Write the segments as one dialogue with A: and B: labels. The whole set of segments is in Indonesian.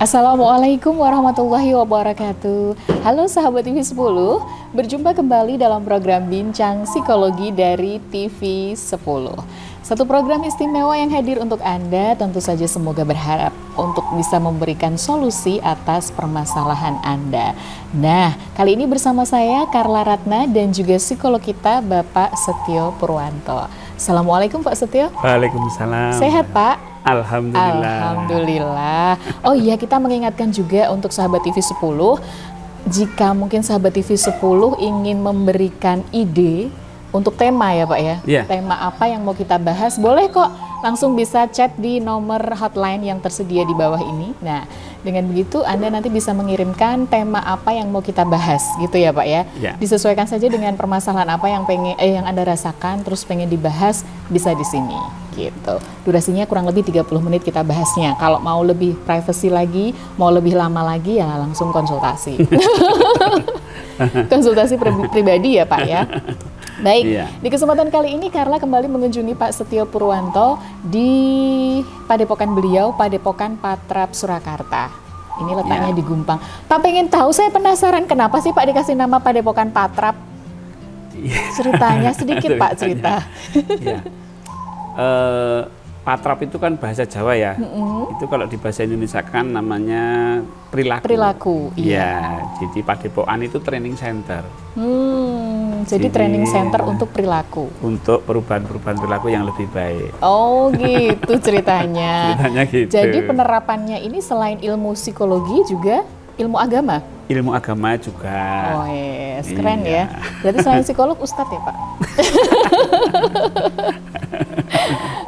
A: Assalamualaikum warahmatullahi wabarakatuh. Halo sahabat TV 10, berjumpa kembali dalam program Bincang Psikologi dari TV 10. Satu program istimewa yang hadir untuk Anda, tentu saja semoga berharap untuk bisa memberikan solusi atas permasalahan Anda. Nah, kali ini bersama saya Carla Ratna dan juga psikolog kita Bapak Setio Purwanto. Assalamualaikum Pak Setio.
B: Waalaikumsalam.
A: Sehat Pak?
B: Alhamdulillah.
A: Alhamdulillah. Oh iya, kita mengingatkan juga untuk sahabat TV 10, jika mungkin sahabat TV 10 ingin memberikan ide untuk tema ya Pak ya, tema apa yang mau kita bahas, boleh kok langsung bisa chat di nomor hotline yang tersedia di bawah ini. Nah, dengan begitu Anda nanti bisa mengirimkan tema apa yang mau kita bahas gitu ya Pak ya. Disesuaikan saja dengan permasalahan apa yang yang Anda rasakan, terus pengen dibahas, bisa di sini gitu. Durasinya kurang lebih 30 menit kita bahasnya. Kalau mau lebih privacy lagi, mau lebih lama lagi ya langsung konsultasi. Konsultasi pribadi ya Pak ya. Baik, di kesempatan kali ini Carla kembali mengunjungi Pak Setio Purwanto di Padepokan beliau, Padepokan Patrap Surakarta. Ini letaknya di Gumpang. Pak pengen tahu, saya penasaran kenapa sih Pak dikasih nama Padepokan Patrap? Ceritanya sedikit Pak, cerita.
B: Patrap itu kan bahasa Jawa ya. Itu kalau di bahasa Indonesia kan namanya perilaku.
A: Perilaku,
B: iya. Jadi Padepokan itu training center.
A: Jadi training center untuk perilaku.
B: Untuk perubahan-perubahan perilaku yang lebih baik.
A: Oh gitu ceritanya.
B: Ceritanya gitu.
A: Jadi penerapannya ini selain ilmu psikologi juga ilmu agama?
B: Ilmu agama juga.
A: Oh yes, keren ya. Berarti selain psikolog Ustadz ya Pak?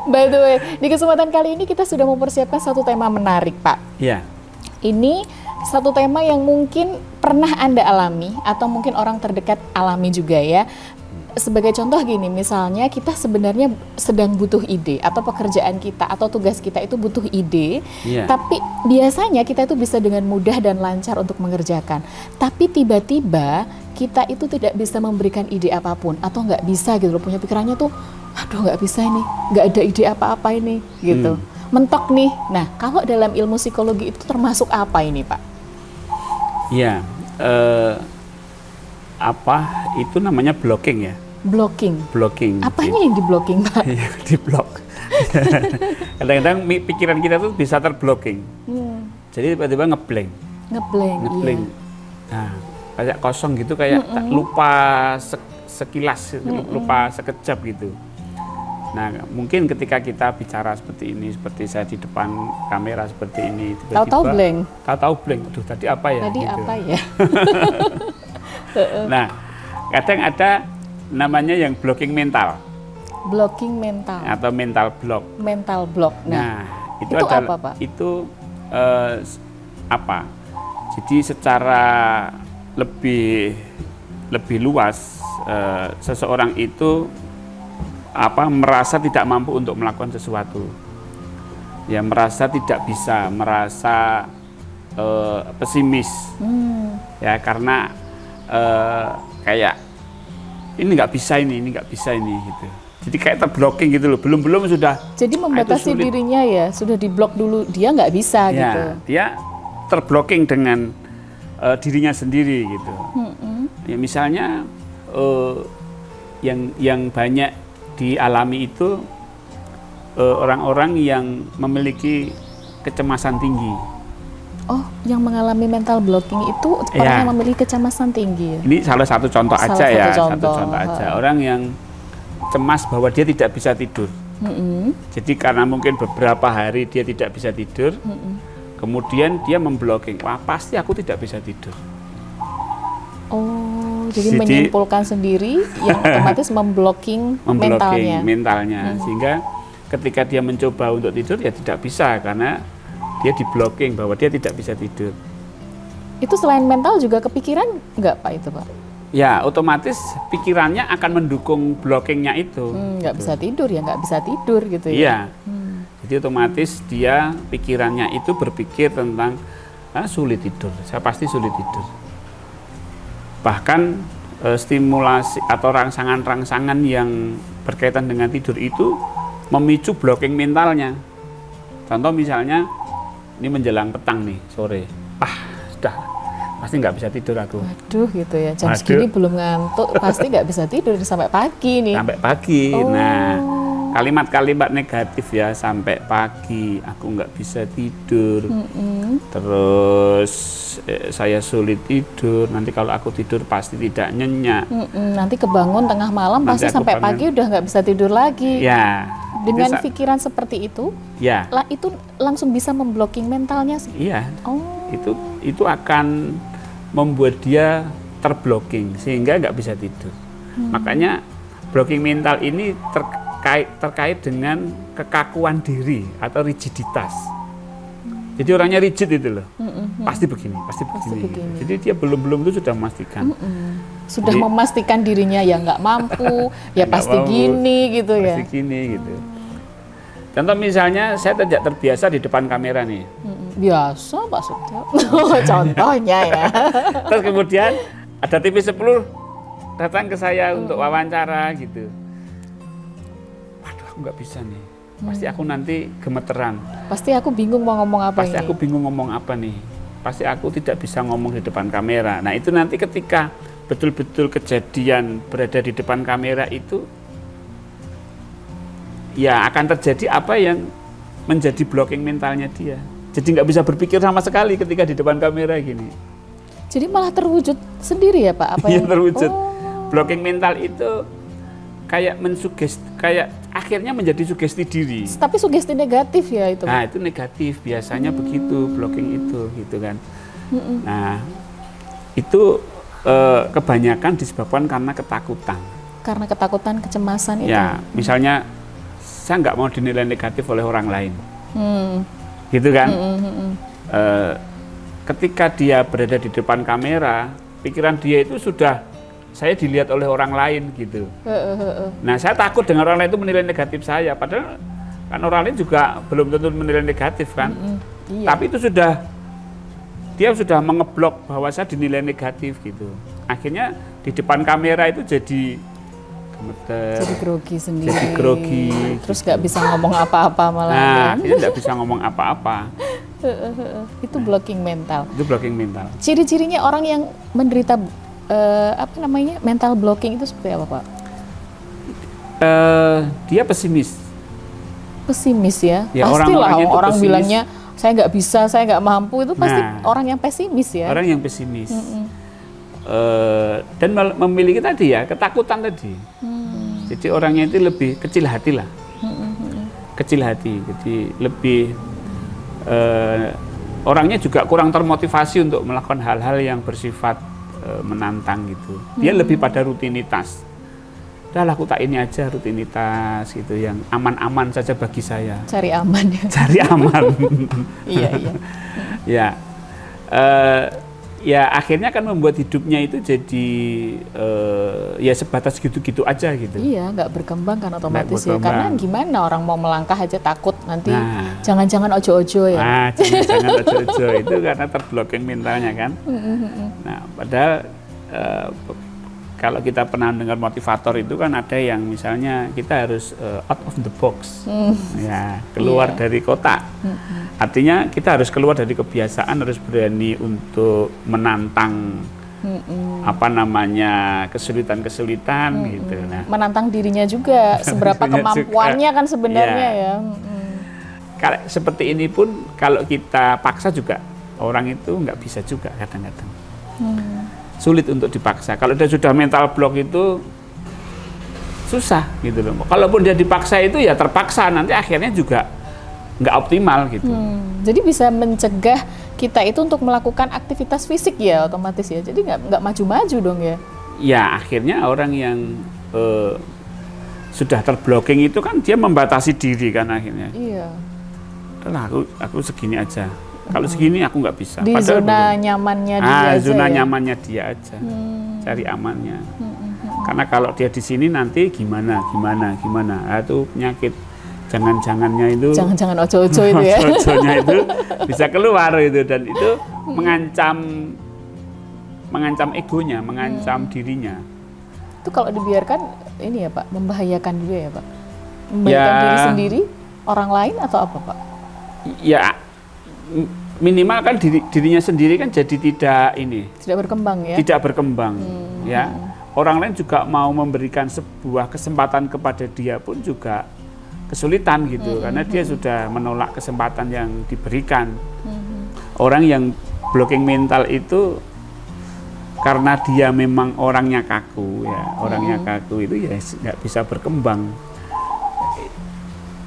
A: By the way, di kesempatan kali ini kita sudah mempersiapkan satu tema menarik Pak.
B: Iya.
A: Ini satu tema yang mungkin pernah Anda alami atau mungkin orang terdekat alami juga ya. Sebagai contoh gini, misalnya kita sebenarnya sedang butuh ide atau pekerjaan kita atau tugas kita itu butuh ide, tapi biasanya kita itu bisa dengan mudah dan lancar untuk mengerjakan. Tapi tiba-tiba kita itu tidak bisa memberikan ide apapun atau nggak bisa gitu loh, punya pikirannya tuh, aduh nggak bisa ini, nggak ada ide apa-apa ini gitu. Mentok nih. Nah, kalau dalam ilmu psikologi itu termasuk apa ini Pak?
B: Iya, itu namanya blocking ya. Blocking.
A: Apanya yang di blocking Pak?
B: Di block. Kadang-kadang pikiran kita tuh bisa terblocking. Jadi tiba-tiba ngeblank. Iya. Nah, kayak kosong gitu, kayak lupa sekilas, lupa sekejap gitu. Nah, mungkin ketika kita bicara seperti ini, seperti saya di depan kamera seperti ini, tiba-tiba tahu-tahu blank. Aduh, tadi apa ya?
A: Tadi
B: gitu.
A: apa ya?
B: Nah, kadang ada namanya yang blocking mental.
A: Blocking mental.
B: Atau mental block.
A: Mental block.
B: Nah, itu
A: adalah apa, Pak?
B: Itu apa? Jadi secara lebih luas, seseorang itu merasa tidak mampu untuk melakukan sesuatu. Ya, merasa tidak bisa, merasa pesimis. Ya, karena kayak ini nggak bisa ini gitu. Jadi kayak terblocking gitu loh, belum sudah.
A: Jadi membatasi dirinya ya, sudah diblok dulu, dia nggak bisa
B: ya,
A: gitu.
B: Dia terblocking dengan dirinya sendiri gitu. Ya, misalnya yang banyak dialami itu orang-orang yang memiliki kecemasan tinggi.
A: Oh, yang mengalami mental blocking itu orang yang memiliki kecemasan tinggi ya?
B: Ini salah satu contoh aja. Satu contoh aja. Orang yang cemas bahwa dia tidak bisa tidur. Jadi karena mungkin beberapa hari dia tidak bisa tidur, kemudian dia memblocking, wah pasti aku tidak bisa tidur.
A: Oh, jadi menyimpulkan sendiri yang otomatis memblocking
B: mentalnya. Sehingga ketika dia mencoba untuk tidur ya tidak bisa karena dia di-blocking bahwa dia tidak bisa tidur.
A: Itu selain mental juga kepikiran nggak Pak itu Pak?
B: Ya, otomatis pikirannya akan mendukung blockingnya itu.
A: Nggak bisa tidur ya, nggak bisa tidur gitu ya?
B: Iya. Jadi otomatis dia pikirannya itu berpikir tentang sulit tidur, saya pasti sulit tidur. Bahkan stimulasi atau rangsangan-rangsangan yang berkaitan dengan tidur itu memicu blocking mentalnya. Contoh misalnya ini menjelang petang nih, sore. Sudah, pasti nggak bisa tidur aku.
A: Waduh gitu ya, jam segini belum ngantuk, pasti nggak bisa tidur sampai pagi nih.
B: Sampai pagi, nah kalimat-kalimat negatif ya, sampai pagi, aku nggak bisa tidur. Terus saya sulit tidur, nanti kalau aku tidur pasti tidak nyenyak.
A: Nanti kebangun tengah malam, pasti sampai pagi udah nggak bisa tidur lagi.
B: Ya.
A: Dengan pikiran seperti itu,
B: ya,
A: itu langsung bisa memblocking mentalnya sih.
B: Iya. Itu akan membuat dia terblocking sehingga nggak bisa tidur. Makanya blocking mental ini terkait dengan kekakuan diri atau rigiditas. Jadi orangnya rigid itu loh, pasti begini. Jadi dia belum itu sudah memastikan.
A: Sudah memastikan dirinya ya nggak mampu, ya pasti gini gitu ya.
B: Pasti gini gitu. Contoh misalnya saya tidak terbiasa di depan kamera nih.
A: Biasa Pak Sugio. Contohnya ya.
B: Terus kemudian ada TV 10 datang ke saya untuk wawancara gitu. Waduh, aku nggak bisa nih. Pasti aku nanti gemeteran.
A: Pasti aku bingung mau ngomong apa
B: Pasti aku bingung ngomong apa nih. Pasti aku tidak bisa ngomong di depan kamera. Nah itu nanti ketika betul-betul kejadian berada di depan kamera itu, ya akan terjadi apa yang menjadi blocking mentalnya dia. Jadi nggak bisa berpikir sama sekali ketika di depan kamera gini.
A: Jadi malah terwujud sendiri ya Pak?
B: Iya terwujud. Blocking mental itu kayak kayak akhirnya menjadi sugesti diri.
A: Tapi sugesti negatif ya itu?
B: Nah itu negatif, biasanya begitu blocking itu gitu kan. Nah itu kebanyakan disebabkan karena ketakutan.
A: Karena ketakutan, kecemasan itu?
B: Ya, misalnya saya nggak mau dinilai negatif oleh orang lain, gitu kan? Ketika dia berada di depan kamera, pikiran dia itu sudah saya dilihat oleh orang lain gitu. Nah, saya takut dengan orang lain itu menilai negatif saya, padahal kan orang lain juga belum tentu menilai negatif kan. Iya. Tapi itu dia sudah mengeblok bahwa saya dinilai negatif gitu. Akhirnya di depan kamera itu jadi gemeter,
A: jadi grogi sendiri.
B: Jadi grogi.
A: Terus nggak bisa ngomong apa-apa malah.
B: Nah, dia nggak bisa ngomong apa-apa.
A: Itu blocking mental.
B: Itu blocking mental.
A: Ciri-cirinya orang yang menderita mental blocking itu seperti apa Pak?
B: Dia pesimis.
A: Pesimis ya?
B: Ya
A: pastilah orang bilangnya saya nggak bisa, saya nggak mampu, itu pasti orang yang pesimis ya? Orang
B: yang pesimis. Dan memiliki tadi ya, ketakutan tadi. Jadi orangnya itu lebih kecil hati lah. Kecil hati, jadi lebih orangnya juga kurang termotivasi untuk melakukan hal-hal yang bersifat menantang gitu. Dia lebih pada rutinitas. Udah aku tak ini aja, rutinitas gitu, yang aman-aman saja bagi saya.
A: Cari aman ya.
B: Cari aman.
A: Iya.
B: Ya, ya akhirnya kan membuat hidupnya itu jadi ya sebatas gitu-gitu aja gitu.
A: Iya, nggak berkembang kan otomatis ya. Karena gimana orang mau melangkah aja takut nanti jangan-jangan ojo-ojo ya.
B: Nah, jangan-jangan ojo-ojo itu karena terblocking mentalnya kan. Nah, padahal kalau kita pernah dengar motivator itu kan ada yang misalnya kita harus out of the box, ya keluar dari kotak. Artinya kita harus keluar dari kebiasaan, harus berani untuk menantang apa namanya kesulitan-kesulitan gitu. Nah,
A: menantang dirinya juga, seberapa kemampuannya juga, kan sebenarnya ya.
B: Seperti ini pun kalau kita paksa juga orang itu nggak bisa juga kadang-kadang. Sulit untuk dipaksa. Kalau dia sudah mental block itu susah gitu loh. Kalaupun dia dipaksa itu ya terpaksa, nanti akhirnya juga nggak optimal gitu.
A: Jadi bisa mencegah kita itu untuk melakukan aktivitas fisik ya otomatis ya. Jadi nggak maju-maju dong ya.
B: Ya akhirnya orang yang sudah terblocking itu kan dia membatasi diri kan akhirnya.
A: Iya.
B: Udah aku segini aja. Kalau segini aku nggak bisa.
A: Di zona nyamannya dia aja.
B: Zona nyamannya dia aja. Cari amannya. Karena kalau dia di sini nanti gimana. Nah, itu penyakit jangan-jangannya itu.
A: Jangan-jangan ojo-ojo itu ya.
B: Ojo-ojonya itu bisa keluar itu, dan itu mengancam egonya, mengancam dirinya.
A: Itu kalau dibiarkan ini ya Pak, membahayakan juga ya Pak. Membahayakan diri sendiri, orang lain atau apa Pak?
B: Ya. minimal kan dirinya sendiri kan jadi tidak
A: berkembang ya.
B: Tidak berkembang ya. Orang lain juga mau memberikan sebuah kesempatan kepada dia pun juga kesulitan gitu karena dia sudah menolak kesempatan yang diberikan. Orang yang blocking mental itu karena dia memang orangnya kaku ya. Orangnya kaku itu ya nggak bisa berkembang.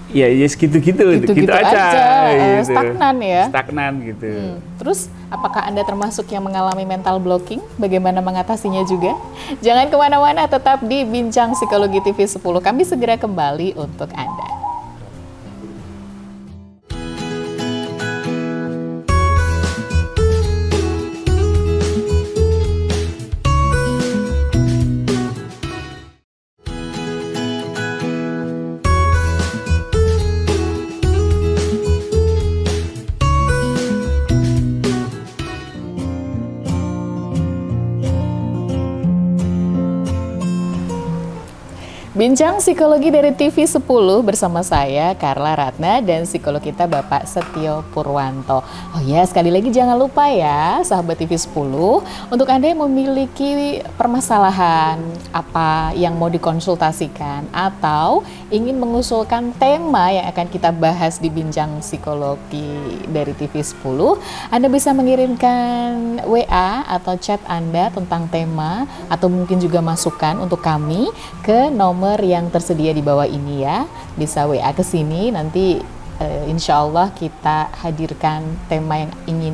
B: Ya, segitu-gitu aja. Gitu.
A: Stagnan ya.
B: Stagnan gitu.
A: Terus, apakah Anda termasuk yang mengalami mental blocking? Bagaimana mengatasinya juga? Jangan kemana-mana, tetap di Bincang Psikologi TV 10. Kami segera kembali untuk Anda. Bincang Psikologi dari TV 10 bersama saya, Carla Ratna, dan psikolog kita Bapak Setio Purwanto. Oh ya, sekali lagi jangan lupa ya, sahabat TV 10, untuk Anda yang memiliki permasalahan apa yang mau dikonsultasikan atau ingin mengusulkan tema yang akan kita bahas di Bincang Psikologi dari TV 10, Anda bisa mengirimkan WA atau chat Anda tentang tema atau mungkin juga masukan untuk kami ke nomor yang tersedia di bawah ini ya. Bisa WA ke sini, nanti insya Allah kita hadirkan tema yang ingin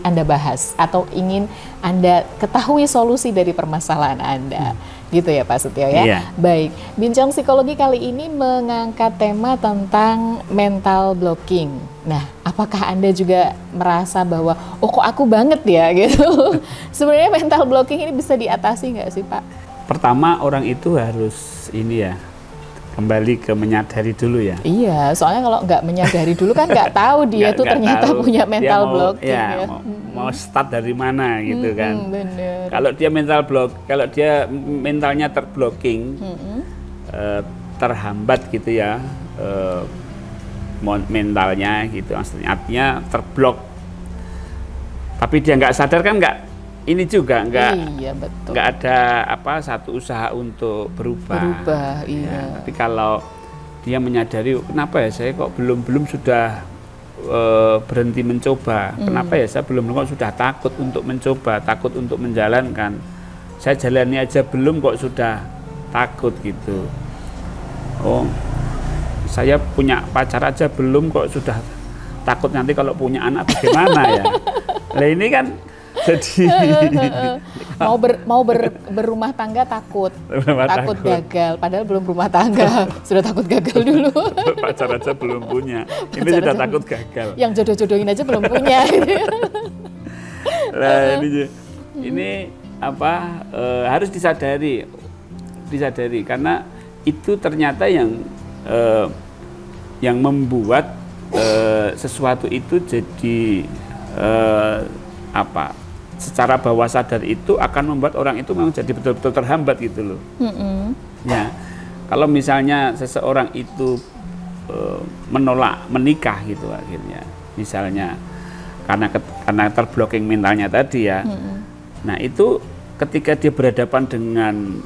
A: Anda bahas atau ingin Anda ketahui solusi dari permasalahan Anda. Gitu ya Pak Setio ya.
B: Iya.
A: Baik, Bincang Psikologi kali ini mengangkat tema tentang mental blocking. Nah, apakah Anda juga merasa bahwa oh kok aku banget ya gitu. Sebenarnya mental blocking ini bisa diatasi nggak sih Pak?
B: Pertama, orang itu harus kembali ke menyadari dulu ya.
A: Iya, soalnya kalau nggak menyadari dulu kan nggak tahu dia tuh ternyata punya mental blocking ya.
B: Mau start dari mana gitu kan.
A: Bener.
B: Kalau dia mentalnya terblocking, terhambat gitu ya, mentalnya gitu, artinya terblok. Tapi dia nggak sadar kan nggak ada satu usaha untuk berubah.
A: Iya.
B: Ya, tapi kalau dia menyadari kenapa ya saya kok belum sudah berhenti mencoba, kenapa ya saya belum kok sudah takut untuk mencoba, takut untuk menjalankan, saya jalani aja belum kok sudah takut gitu. Oh, saya punya pacar aja belum kok sudah takut nanti kalau punya anak bagaimana ya. Nah ini kan jadi
A: mau berumah tangga takut gagal, padahal belum rumah tangga sudah takut gagal dulu.
B: Pacar aja belum punya, ini sudah takut gagal.
A: Yang jodoh-jodohin aja belum punya.
B: Nah ini harus disadari karena itu ternyata yang membuat sesuatu itu jadi secara bawah sadar itu akan membuat orang itu memang jadi betul-betul terhambat gitu loh. Ya, kalau misalnya seseorang itu menolak menikah gitu akhirnya, misalnya karena terblocking mentalnya tadi ya. Nah itu ketika dia berhadapan dengan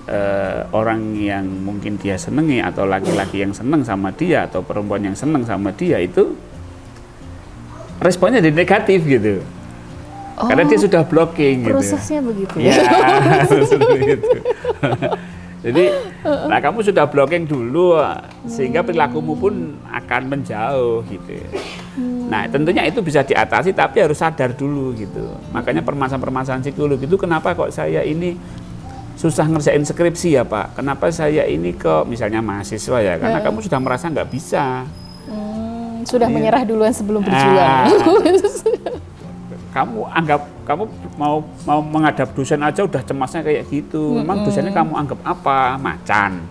B: orang yang mungkin dia senangi atau laki-laki yang senang sama dia atau perempuan yang senang sama dia, itu responnya jadi negatif gitu. Karena dia sudah blocking gitu.
A: Prosesnya begitu ya.
B: Begitu. Jadi, kamu sudah blocking dulu sehingga perilakumu pun akan menjauh gitu. Nah, tentunya itu bisa diatasi tapi harus sadar dulu gitu. Makanya permasalahan psikologi itu kenapa kok saya ini susah ngerjain skripsi ya Pak? Kenapa saya ini kok misalnya mahasiswa ya? Karena kamu sudah merasa nggak bisa.
A: Sudah menyerah duluan sebelum berjuang.
B: Kamu mau menghadap dosen aja udah cemasnya kayak gitu. Memang dosennya kamu anggap apa? Macan,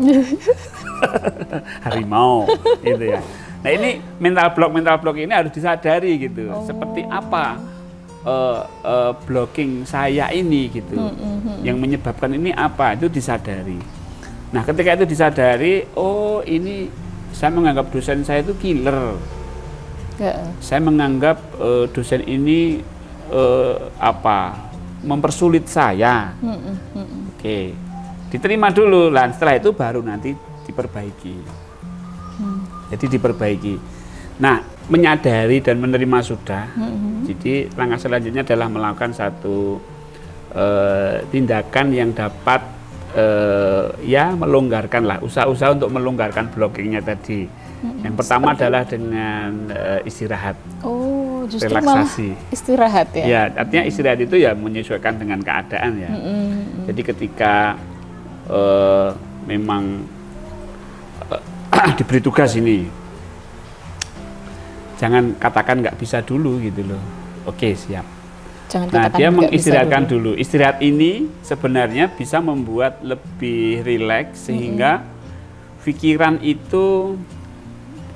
B: harimau, gitu ya. Nah ini mental block ini harus disadari gitu. Seperti apa blocking saya ini gitu. Yang menyebabkan ini apa? Itu disadari. Nah ketika itu disadari, oh ini saya menganggap dosen saya itu killer. Saya menganggap dosen ini mempersulit saya. Oke, diterima dulu, lah setelah itu baru nanti diperbaiki. Jadi diperbaiki. Nah, menyadari dan menerima sudah. Jadi langkah selanjutnya adalah melakukan satu tindakan yang dapat ya melonggarkan lah, usaha-usaha untuk melonggarkan blockingnya tadi. Yang pertama adalah dengan istirahat.
A: Oh, justru
B: relaksasi.
A: Malah istirahat ya?
B: Ya, artinya istirahat itu ya menyesuaikan dengan keadaan ya. Jadi ketika memang diberi tugas ini, jangan katakan nggak bisa dulu gitu loh. Oke, siap. Nah, dia mengistirahatkan dulu. Istirahat ini sebenarnya bisa membuat lebih rileks sehingga pikiran itu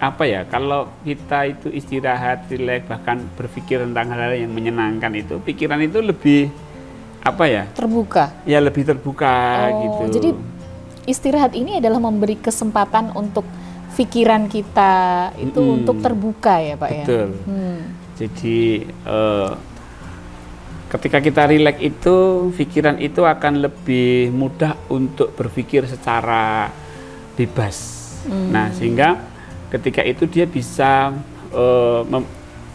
B: kalau kita itu istirahat, rileks, bahkan berpikir tentang hal-hal yang menyenangkan itu, pikiran itu lebih terbuka. Ya, lebih terbuka gitu.
A: Jadi istirahat ini adalah memberi kesempatan untuk pikiran kita itu untuk terbuka ya, Pak.
B: Betul. Jadi ketika kita rileks itu, pikiran itu akan lebih mudah untuk berpikir secara bebas. Nah, sehingga ketika itu dia bisa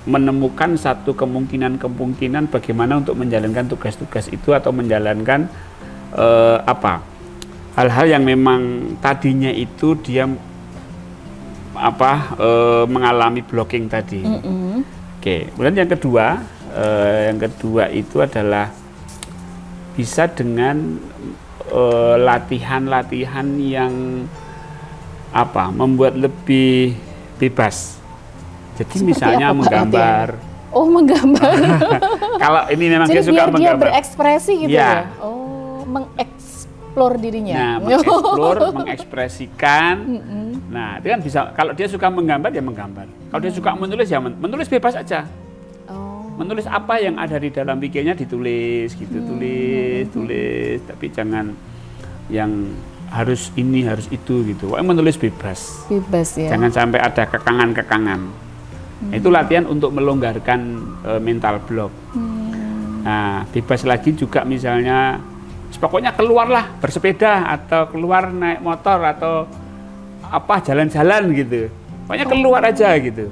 B: menemukan satu kemungkinan bagaimana untuk menjalankan tugas-tugas itu atau menjalankan hal-hal yang memang tadinya itu dia mengalami blocking tadi. Oke, kemudian yang kedua itu adalah bisa dengan latihan-latihan yang membuat lebih bebas. Jadi seperti misalnya menggambar.
A: Oh, menggambar.
B: Kalau ini memang
A: jadi
B: dia suka menggambar.
A: Dia berekspresi gitu
B: ya.
A: Ya. Oh, mengeksplor dirinya.
B: Nah, mengeksplor, mengekspresikan. Nah, itu kan bisa. Kalau dia suka menggambar ya menggambar. Kalau dia suka menulis ya menulis bebas aja. Menulis apa yang ada di dalam pikirnya ditulis gitu, tulis, tapi jangan yang harus ini, harus itu gitu. Menulis bebas.
A: Bebas ya.
B: Jangan sampai ada kekangan-kekangan. Itu latihan untuk melonggarkan mental block. Nah, bebas lagi juga misalnya, pokoknya keluarlah bersepeda atau keluar naik motor atau jalan-jalan gitu. Pokoknya keluar aja gitu.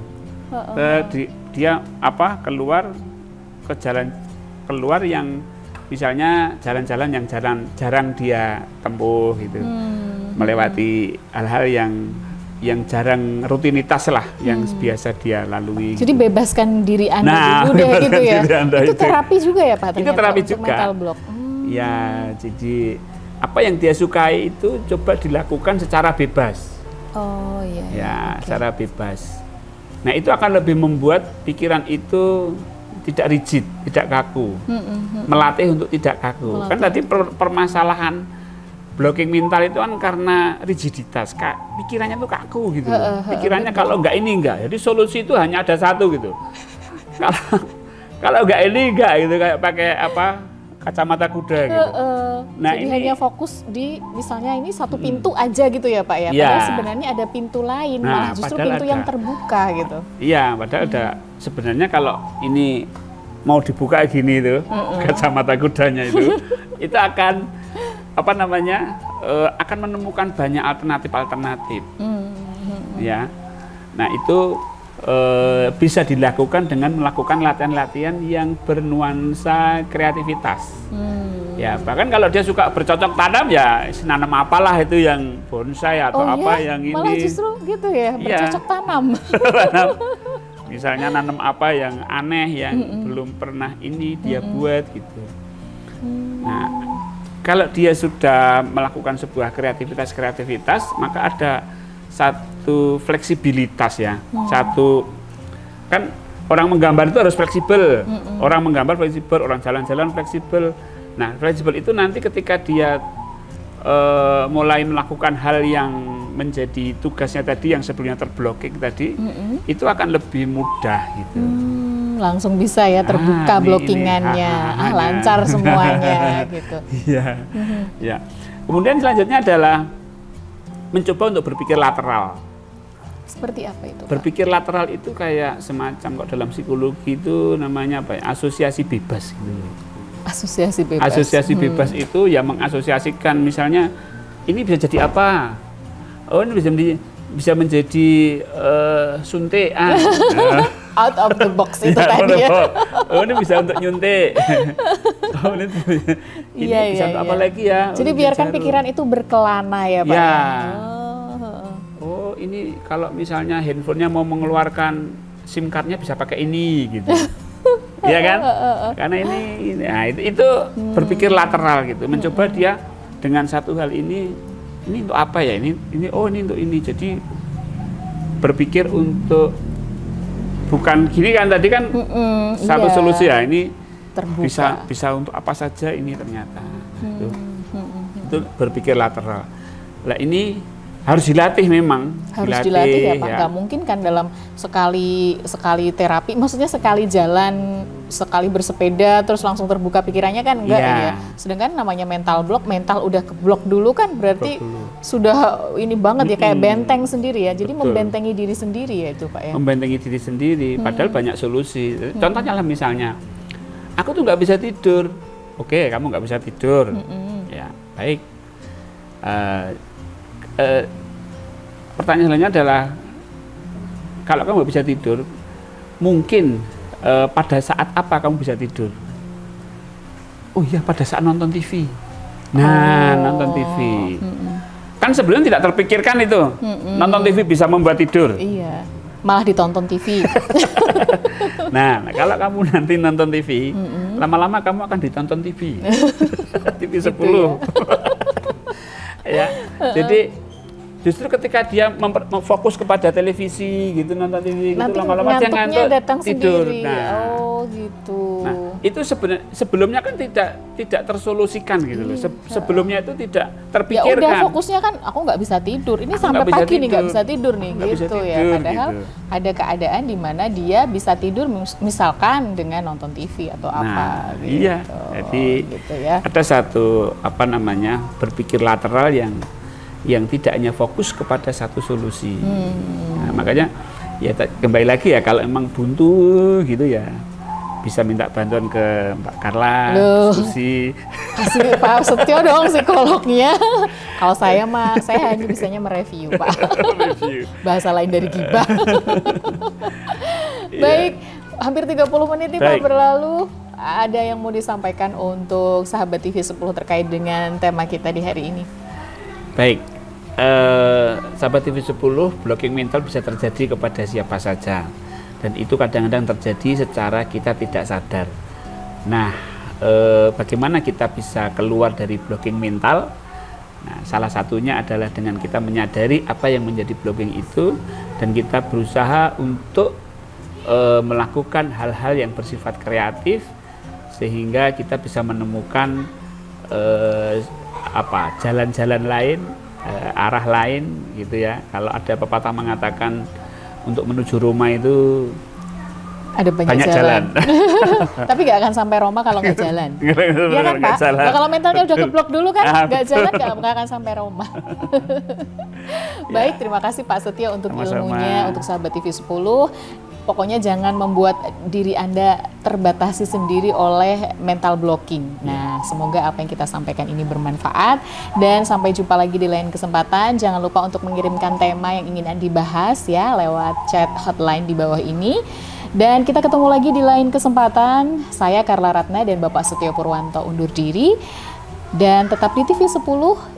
B: Dia keluar ke jalan keluar yang misalnya jalan-jalan yang jarang dia tempuh gitu, melewati hal-hal yang jarang rutinitas lah, yang biasa dia lalui.
A: Jadi
B: gitu.
A: Bebaskan diri Anda dulu deh gitu ya. Itu terapi juga ya Pak?
B: Itu terapi juga.
A: Mental block.
B: Ya, jadi apa yang dia sukai itu coba dilakukan secara bebas.
A: Oh iya.
B: Ya, secara bebas. Nah, itu akan lebih membuat pikiran itu tidak rigid, tidak kaku. Melatih untuk tidak kaku. Kan tadi permasalahan blocking mental itu kan karena rigiditas. Pikirannya tuh kaku gitu. Pikirannya kalau enggak ini enggak. Jadi solusi itu hanya ada satu gitu. Kalau enggak ini enggak gitu, kayak pakai kacamata kuda gitu.
A: Nah, jadi hanya fokus di misalnya ini satu pintu aja gitu ya Pak ya. Padahal sebenarnya ada pintu lain, malah justru pintu yang terbuka gitu.
B: Iya, padahal ada. Sebenarnya kalau ini mau dibuka gini tuh, kacamata kudanya itu akan akan menemukan banyak alternatif. Ya. Nah, itu bisa dilakukan dengan melakukan latihan-latihan yang bernuansa kreativitas. Ya, bahkan kalau dia suka bercocok tanam ya nanam apalah itu yang bonsai atau yang ini.
A: Malah justru gitu ya, bercocok tanam.
B: Misalnya nanam apa yang aneh yang belum pernah ini dia buat gitu. Nah, kalau dia sudah melakukan sebuah kreativitas, maka ada satu fleksibilitas ya. Satu kan orang menggambar itu harus fleksibel. Orang menggambar fleksibel, orang jalan-jalan fleksibel. Nah, fleksibel itu nanti ketika dia mulai melakukan hal yang menjadi tugasnya tadi yang sebelumnya terblocking tadi, itu akan lebih mudah gitu.
A: Langsung bisa ya terbuka blockingannya, lancar semuanya gitu.
B: Iya. Ya. Kemudian selanjutnya adalah mencoba untuk berpikir lateral.
A: Seperti apa itu, Pak?
B: Berpikir lateral itu kayak semacam, kok dalam psikologi itu namanya apa ya? Asosiasi bebas gitu.
A: Asosiasi bebas.
B: Asosiasi bebas itu ya mengasosiasikan, misalnya ini bisa jadi apa? Oh, ini bisa menjadi suntikan.
A: Out of the box itu tadi ya.
B: Oh, ini bisa untuk nyuntik. Oh, ini bisa untuk apa lagi ya?
A: Jadi biarkan pikiran itu berkelana ya, Pak.
B: Ya. Oh, ini kalau misalnya handphonenya mau mengeluarkan SIM cardnya bisa pakai ini gitu. Iya kan? Karena ini nah itu berpikir lateral gitu, mencoba dia dengan satu hal ini untuk apa ya? Ini untuk ini. Jadi berpikir untuk bukan gini kan, tadi kan satu solusi ya, ini terbuka. bisa untuk apa saja ini ternyata. Itu berpikir lateral. Lah ini harus dilatih memang.
A: Harus dilatih ya Pak, nggak mungkin kan dalam sekali terapi, maksudnya sekali jalan, sekali bersepeda terus langsung terbuka pikirannya kan enggak ya. Sedangkan namanya mental block, mental udah keblok dulu kan berarti sudah ini banget ya, kayak benteng sendiri ya. Jadi membentengi diri sendiri ya itu Pak ya.
B: Membentengi diri sendiri, padahal banyak solusi. Contohnya lah misalnya, aku tuh nggak bisa tidur. Oke, kamu nggak bisa tidur. Ya, baik. Pertanyaan selanjutnya adalah, kalau kamu nggak bisa tidur, mungkin pada saat apa kamu bisa tidur? Oh iya, pada saat nonton TV. Nah, nonton TV. Kan sebelumnya tidak terpikirkan itu, nonton TV bisa membuat tidur.
A: Iya, malah ditonton TV.
B: Nah, kalau kamu nanti nonton TV, lama-lama kamu akan ditonton TV. TV 10. Gitu ya. Jadi justru ketika dia fokus kepada televisi gitu, nonton TV gitu, lama-lama dia ngantuk tidur. Nah,
A: oh gitu.
B: Nah, itu sebelumnya kan tidak tersolusikan gitu loh. Sebelumnya itu tidak terpikirkan.
A: Ya udah, fokusnya kan aku nggak bisa tidur. Ini sampai pagi nih nggak bisa tidur nih gitu ya. Padahal ada keadaan di mana dia bisa tidur misalkan dengan nonton TV atau apa. Gitu.
B: Iya. Jadi gitu ya. Ada satu berpikir lateral yang tidak hanya fokus kepada satu solusi. Nah, makanya ya kembali lagi ya, kalau emang buntu gitu ya bisa minta bantuan ke Mbak Carla, diskusi. Kasih
A: Pak Setio dong psikolognya. Kalau saya hanya bisanya mereview Pak. Bahasa lain dari gibah. Baik, hampir 30 menit nih Pak berlalu. Ada yang mau disampaikan untuk sahabat TV 10 terkait dengan tema kita di hari ini?
B: Baik, sahabat TV 10, blocking mental bisa terjadi kepada siapa saja, dan itu kadang-kadang terjadi secara kita tidak sadar. Nah, bagaimana kita bisa keluar dari blocking mental? Nah, salah satunya adalah dengan kita menyadari apa yang menjadi blocking itu, dan kita berusaha untuk melakukan hal-hal yang bersifat kreatif, sehingga kita bisa menemukan jalan-jalan lain, arah lain gitu ya. Kalau ada pepatah mengatakan untuk menuju Roma itu
A: ada banyak jalan. Tapi nggak akan sampai Roma kalau nggak jalan. Iya kan Pak? Nah, kalau mentalnya udah keblok dulu kan, nggak jalan nggak akan sampai Roma. Baik, terima kasih Pak Setio untuk ilmunya, untuk sahabat TV 10. Pokoknya jangan membuat diri Anda terbatasi sendiri oleh mental blocking. Nah, semoga apa yang kita sampaikan ini bermanfaat. Dan sampai jumpa lagi di lain kesempatan. Jangan lupa untuk mengirimkan tema yang ingin dibahas ya lewat chat hotline di bawah ini. Dan kita ketemu lagi di lain kesempatan. Saya Carla Ratna dan Bapak Setio Purwanto undur diri. Dan tetap di TV 10,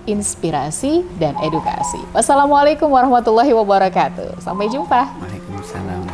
A: inspirasi dan edukasi. Wassalamualaikum warahmatullahi wabarakatuh. Sampai jumpa.
B: Waalaikumsalam.